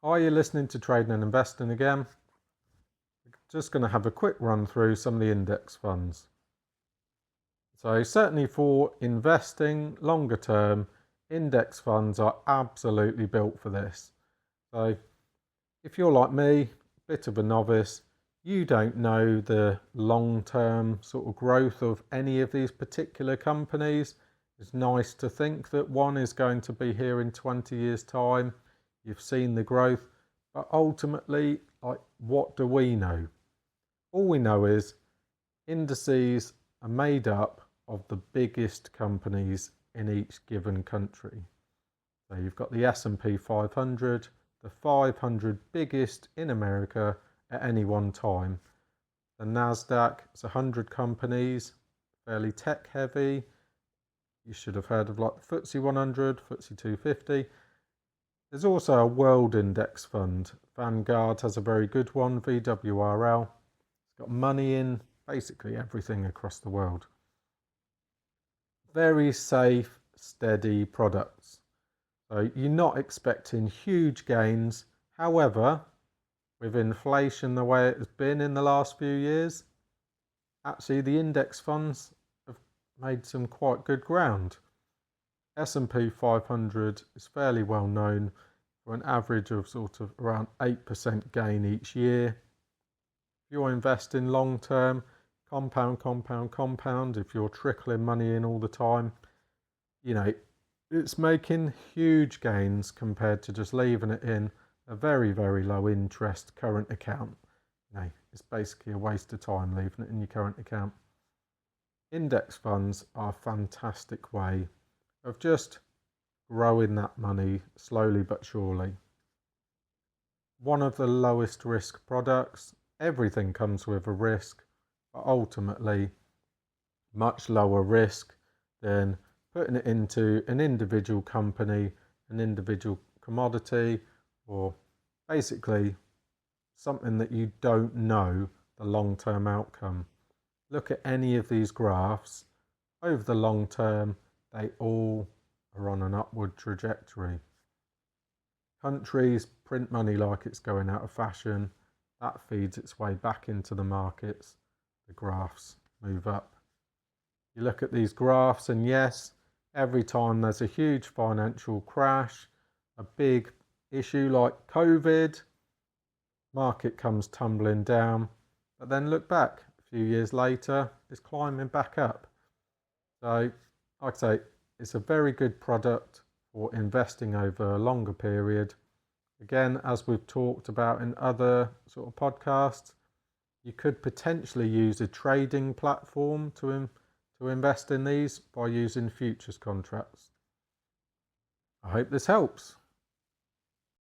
Are you listening to Trading and Investing again? Just going to have a quick run through some of the index funds. So certainly for investing longer term, index funds are absolutely built for this. So if you're like me, a bit of a novice, you don't know the long-term sort of growth of any of these particular companies. It's nice to think that one is going to be here in 20 years' time. You've seen the growth, but ultimately, what do we know? All we know is indices are made up of the biggest companies in each given country. So you've got the S&P 500, the 500 biggest in America at any one time. The NASDAQ is 100 companies, fairly tech heavy. You should have heard of like the FTSE 100, FTSE 250. There's also a world index fund. Vanguard has a very good one, VWRL. It's got money in basically everything across the world. Very safe, steady products. So you're not expecting huge gains. However, with inflation the way it has been in the last few years, actually the index funds have made some quite good ground. S&P 500 is fairly well known for an average of sort of around 8% gain each year. If you're investing long term, compound, if you're trickling money in all the time, it's making huge gains compared to just leaving it in a very, very low interest current account. It's basically a waste of time leaving it in your current account. Index funds are a fantastic way of just growing that money slowly but surely. One of the lowest risk products. Everything comes with a risk, but ultimately much lower risk than putting it into an individual company, an individual commodity, or basically something that you don't know the long-term outcome. Look at any of these graphs. Over the long term, they all are on an upward trajectory. Countries print money like it's going out of fashion. That feeds its way back into the markets. The graphs move up. You look at these graphs, and yes, every time there's a huge financial crash, a big issue like COVID, market comes tumbling down. But then look back a few years later, it's climbing back up. So, like I say, it's a very good product for investing over a longer period. Again, as we've talked about in other sort of podcasts, you could potentially use a trading platform to invest in these by using futures contracts. I hope this helps.